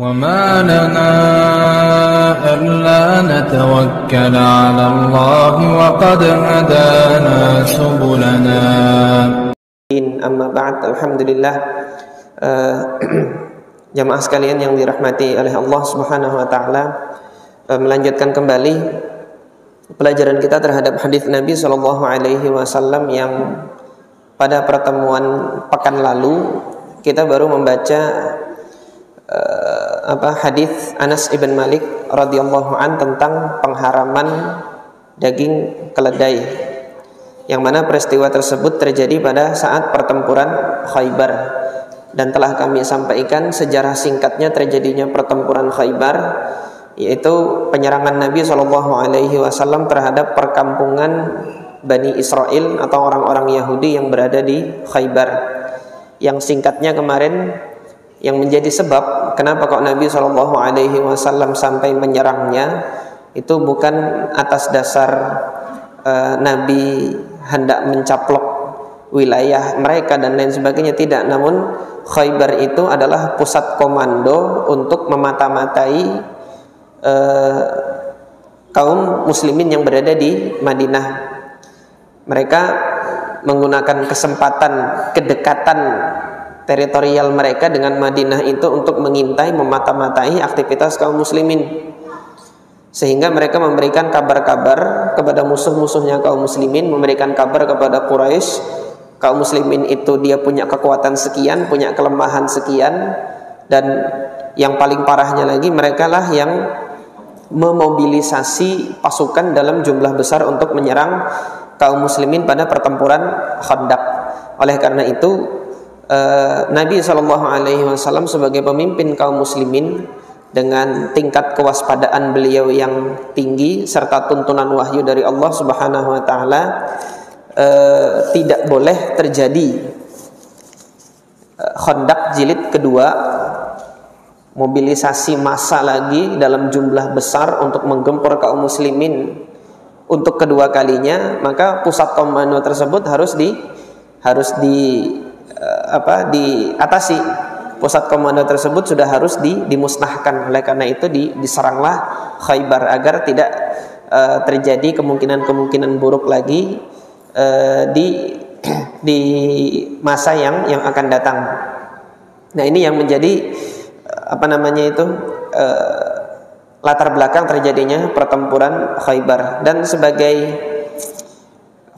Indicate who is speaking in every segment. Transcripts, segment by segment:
Speaker 1: وما لنا ألا نتوكل على الله وقد هدانا سبلنا.
Speaker 2: Amma ba'd, alhamdulillah. Jamaah sekalian yang dirahmati oleh Allah Subhanahu wa taala, melanjutkan kembali pelajaran kita terhadap hadis Nabi sallallahu alaihi wasallam yang pada pertemuan pekan lalu kita baru membaca hadis Anas ibn Malik radhiyallahu an tentang pengharaman daging keledai, yang mana peristiwa tersebut terjadi pada saat pertempuran Khaybar, dan telah kami sampaikan sejarah singkatnya terjadinya pertempuran Khaybar, yaitu penyerangan Nabi SAW terhadap perkampungan Bani Israel atau orang-orang Yahudi yang berada di Khaybar. Yang singkatnya kemarin, yang menjadi sebab kenapa kok Nabi SAW sampai menyerangnya itu bukan atas dasar Nabi hendak mencaplok wilayah mereka dan lain sebagainya, tidak. Namun Khaybar itu adalah pusat komando untuk memata-matai kaum muslimin yang berada di Madinah. Mereka menggunakan kesempatan kedekatan teritorial mereka dengan Madinah itu untuk mengintai, memata-matai aktivitas kaum muslimin, sehingga mereka memberikan kabar-kabar kepada musuh-musuhnya kaum muslimin, memberikan kabar kepada Quraisy, kaum muslimin itu dia punya kekuatan sekian, punya kelemahan sekian, dan yang paling parahnya lagi, mereka lah yang memobilisasi pasukan dalam jumlah besar untuk menyerang kaum muslimin pada pertempuran Khandaq. Oleh karena itu Nabi SAW sebagai pemimpin kaum muslimin, dengan tingkat kewaspadaan beliau yang tinggi serta tuntunan wahyu dari Allah Subhanahu wa taala, tidak boleh terjadi Khandaq jilid kedua, mobilisasi massa lagi dalam jumlah besar untuk menggempur kaum muslimin untuk kedua kalinya. Maka pusat komando tersebut harus diatasi. Pusat komando tersebut sudah harus dimusnahkan. Oleh karena itu diseranglah Khaybar agar tidak terjadi kemungkinan buruk lagi di masa yang akan datang. Nah, ini yang menjadi latar belakang terjadinya pertempuran Khaybar. Dan sebagai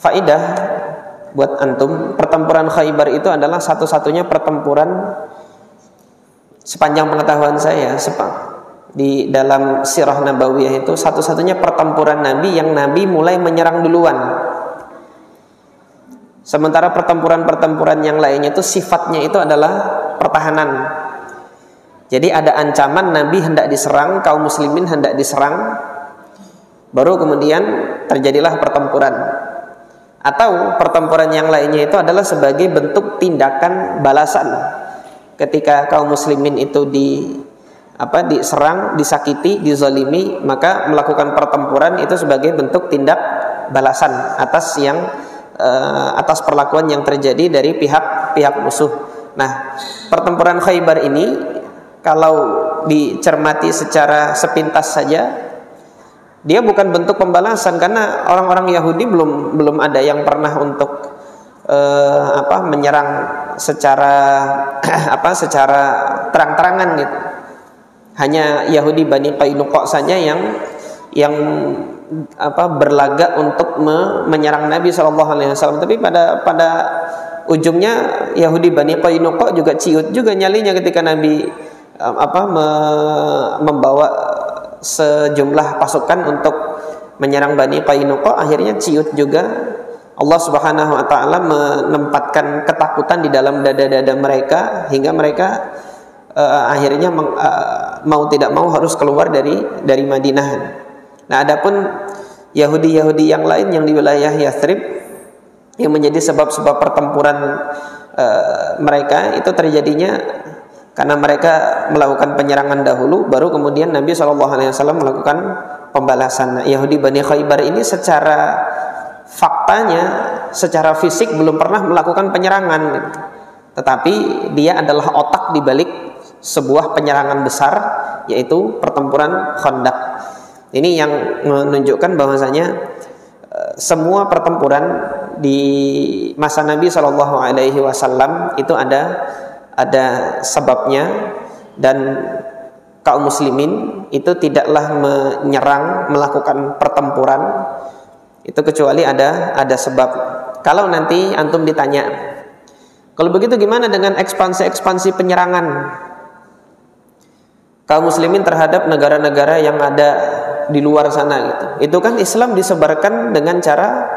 Speaker 2: faidah buat antum, pertempuran Khaybar itu adalah satu-satunya pertempuran sepanjang pengetahuan saya di dalam sirah nabawiyah, itu satu-satunya pertempuran Nabi yang Nabi mulai menyerang duluan. Sementara pertempuran-pertempuran yang lainnya itu sifatnya itu adalah pertahanan. Jadi ada ancaman Nabi hendak diserang, kaum muslimin hendak diserang, baru kemudian terjadilah pertempuran. Atau pertempuran yang lainnya itu adalah sebagai bentuk tindakan balasan. Ketika kaum muslimin itu diserang, disakiti, dizalimi, maka melakukan pertempuran itu sebagai bentuk tindak balasan atas perlakuan yang terjadi dari pihak musuh. Nah, pertempuran Khaybar ini kalau dicermati secara sepintas saja, dia bukan bentuk pembalasan, karena orang-orang Yahudi belum ada yang pernah untuk menyerang secara terang-terangan gitu. Hanya Yahudi Bani Qainuqa saja yang berlagak untuk menyerang Nabi SAW. Tapi pada ujungnya Yahudi Bani Qainuqa juga ciut juga nyalinya ketika Nabi membawa sejumlah pasukan untuk menyerang Bani Qainuqa. Akhirnya ciut juga. Allah Subhanahu wa taala menempatkan ketakutan di dalam dada-dada mereka, hingga mereka akhirnya mau tidak mau harus keluar dari Madinah. Nah, adapun Yahudi-Yahudi yang lain yang di wilayah Yathrib, yang menjadi sebab-sebab pertempuran mereka itu terjadinya karena mereka melakukan penyerangan dahulu, baru kemudian Nabi SAW melakukan pembalasan. Nah, Yahudi Bani Khaybar ini secara faktanya, secara fisik belum pernah melakukan penyerangan, tetapi dia adalah otak di balik sebuah penyerangan besar, yaitu pertempuran Khandaq. Ini yang menunjukkan bahwasanya semua pertempuran di masa Nabi Shallallahu Alaihi Wasallam itu ada sebabnya, dan kaum muslimin itu tidaklah menyerang, melakukan pertempuran itu kecuali ada sebab. Kalau nanti antum ditanya, kalau begitu gimana dengan ekspansi penyerangan kaum muslimin terhadap negara-negara yang ada di luar sana gitu? Itu kan Islam disebarkan dengan cara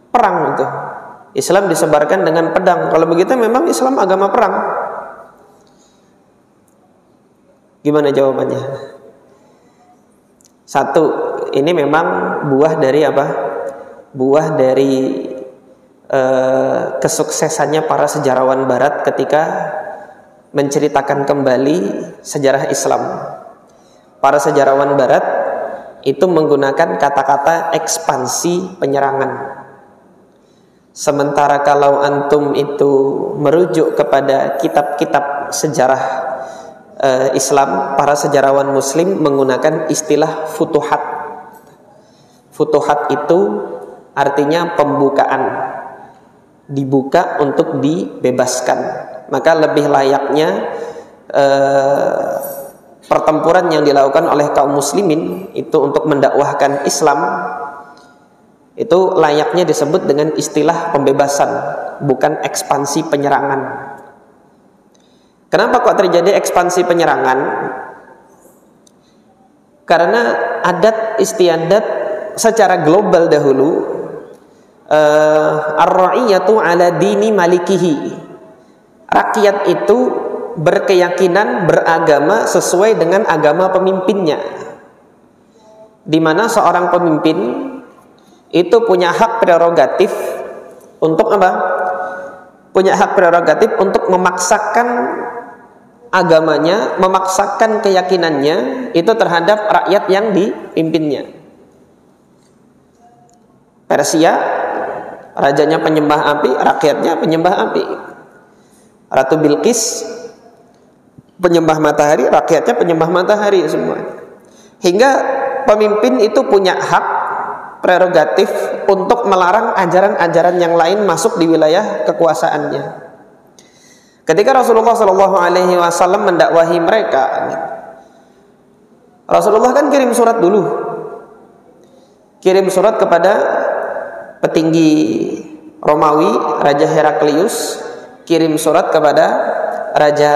Speaker 2: perang itu. Islam disebarkan dengan pedang. Kalau begitu memang Islam agama perang. Gimana jawabannya? Satu, ini memang buah dari apa? Buah dari kesuksesannya para sejarawan Barat ketika menceritakan kembali sejarah Islam. Para sejarawan Barat itu menggunakan kata-kata ekspansi penyerangan. Sementara kalau antum itu merujuk kepada kitab-kitab sejarah Islam, para sejarawan Muslim menggunakan istilah futuhat. Futuhat itu artinya pembukaan, dibuka untuk dibebaskan. Maka lebih layaknya pertempuran yang dilakukan oleh kaum muslimin itu untuk mendakwahkan Islam, itu layaknya disebut dengan istilah pembebasan, bukan ekspansi penyerangan. Kenapa kok terjadi ekspansi penyerangan? Karena adat istiadat secara global dahulu, ar-ra'iyatu ala dini malikihi. Rakyat itu berkeyakinan, beragama sesuai dengan agama pemimpinnya. Di mana seorang pemimpin itu punya hak prerogatif untuk apa? Punya hak prerogatif untuk memaksakan agamanya, memaksakan keyakinannya itu terhadap rakyat yang dipimpinnya. Persia, rajanya penyembah api, rakyatnya penyembah api. Ratu Bilqis penyembah matahari, rakyatnya penyembah matahari semua. Hingga pemimpin itu punya hak prerogatif untuk melarang ajaran-ajaran yang lain masuk di wilayah kekuasaannya. Ketika Rasulullah Shallallahu Alaihi Wasallam mendakwahi mereka, Rasulullah kan kirim surat dulu, kirim surat kepada petinggi Romawi, Raja Heraklius, kirim surat kepada Raja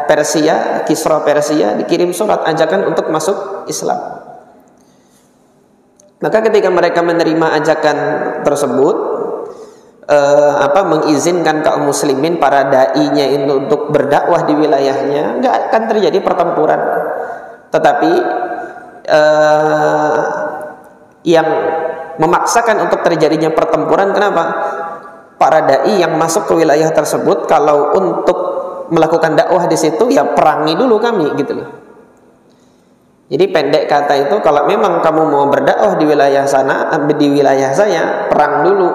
Speaker 2: Persia, Kisra Persia, dikirim surat ajakan untuk masuk Islam. Maka ketika mereka menerima ajakan tersebut, mengizinkan kaum muslimin, para dai-nya itu untuk berdakwah di wilayahnya, nggak akan terjadi pertempuran. Tetapi yang memaksakan untuk terjadinya pertempuran, kenapa? Para dai yang masuk ke wilayah tersebut, kalau untuk melakukan dakwah di situ, ya perangi dulu kami, gitu loh. Jadi pendek kata itu, kalau memang kamu mau berdakwah di wilayah sana, di wilayah saya, perang dulu.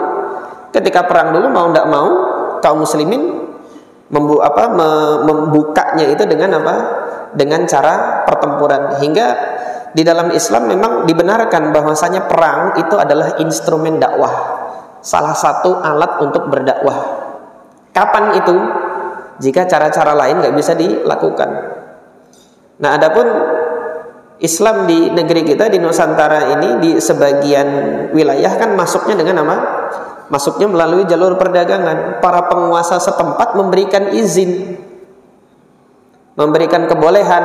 Speaker 2: Ketika perang dulu, mau tidak mau, kaum muslimin membukanya itu dengan apa? Dengan cara pertempuran. Hingga di dalam Islam memang dibenarkan bahwasanya perang itu adalah instrumen dakwah, salah satu alat untuk berdakwah. Kapan itu? Jika cara-cara lain nggak bisa dilakukan. Nah, adapun Islam di negeri kita, di Nusantara ini, di sebagian wilayah kan masuknya dengan apa? Masuknya melalui jalur perdagangan. Para penguasa setempat memberikan izin, memberikan kebolehan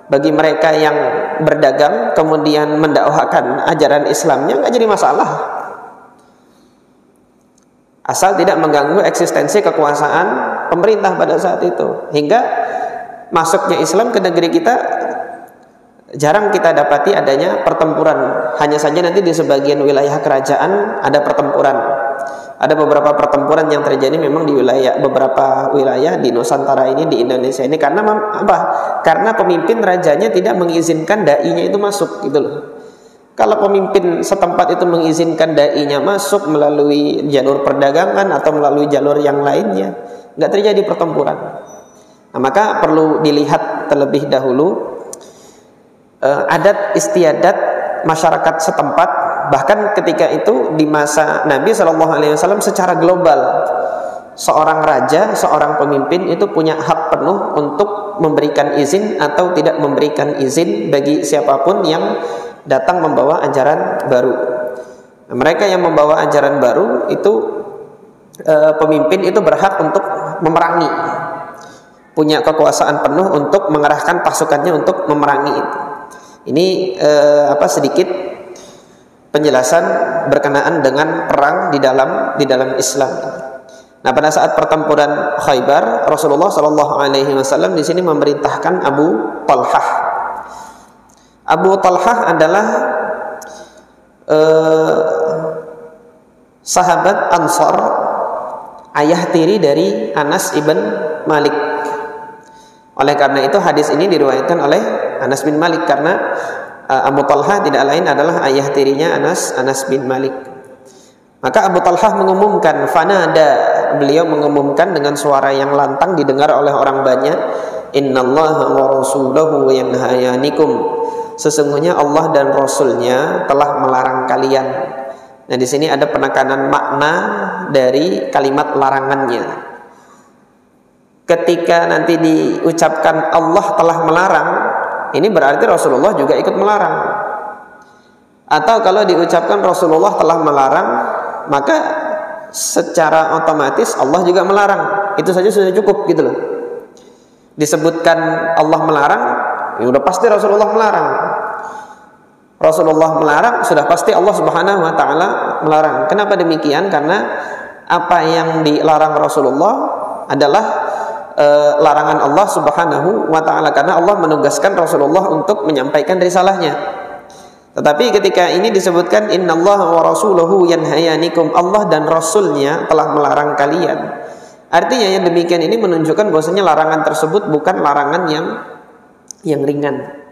Speaker 2: bagi mereka yang berdagang kemudian mendakwahkan ajaran Islamnya, nggak jadi masalah, asal tidak mengganggu eksistensi kekuasaan pemerintah pada saat itu. Hingga masuknya Islam ke negeri kita jarang kita dapati adanya pertempuran. Hanya saja nanti di sebagian wilayah kerajaan ada pertempuran. Ada beberapa pertempuran yang terjadi memang di beberapa wilayah di Nusantara ini, di Indonesia ini. Karena apa? Karena pemimpin rajanya tidak mengizinkan dai-nya itu masuk, gitu loh. Kalau pemimpin setempat itu mengizinkan dai-nya masuk melalui jalur perdagangan atau melalui jalur yang lainnya, nggak terjadi pertempuran. Nah, maka perlu dilihat terlebih dahulu adat istiadat masyarakat setempat. Bahkan ketika itu di masa Nabi SAW secara global, seorang raja, seorang pemimpin itu punya hak penuh untuk memberikan izin atau tidak memberikan izin bagi siapapun yang datang membawa ajaran baru. Nah, mereka yang membawa ajaran baru itu pemimpin itu berhak untuk memerangi, punya kekuasaan penuh untuk mengerahkan pasukannya untuk memerangi itu. Ini sedikit penjelasan berkenaan dengan perang di dalam Islam. Nah, pada saat pertempuran Khaybar, Rasulullah SAW di sini memerintahkan Abu Talhah. Abu Talhah adalah sahabat Ansar, ayah tiri dari Anas ibn Malik. Oleh karena itu hadis ini diriwayatkan oleh Anas bin Malik, karena Abu Talhah tidak lain adalah ayah tirinya Anas bin Malik. Maka Abu Talhah mengumumkan, fanada, beliau mengumumkan dengan suara yang lantang didengar oleh orang banyak, innallaha wa rasulahu yanhayanikum, sesungguhnya Allah dan Rasulnya telah melarang kalian. Nah, di sini ada penekanan makna dari kalimat larangannya. Ketika nanti diucapkan Allah telah melarang, ini berarti Rasulullah juga ikut melarang. Atau kalau diucapkan Rasulullah telah melarang, maka secara otomatis Allah juga melarang. Itu saja sudah cukup gitu loh. Disebutkan Allah melarang, ya udah pasti Rasulullah melarang. Rasulullah melarang, sudah pasti Allah Subhanahu wa taala melarang. Kenapa demikian? Karena apa yang dilarang Rasulullah adalah larangan Allah Subhanahu wa taala, karena Allah menugaskan Rasulullah untuk menyampaikan risalahnya. Tetapi ketika ini disebutkan innallaha wa rasuluhu yanhayanikum, Allah dan Rasulnya telah melarang kalian. Artinya yang demikian ini menunjukkan bahwasanya larangan tersebut bukan larangan yang ringan.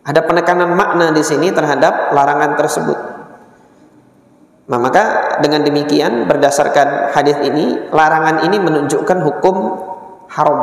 Speaker 2: Ada penekanan makna di sini terhadap larangan tersebut. Nah, maka dengan demikian berdasarkan hadis ini, larangan ini menunjukkan hukum haram.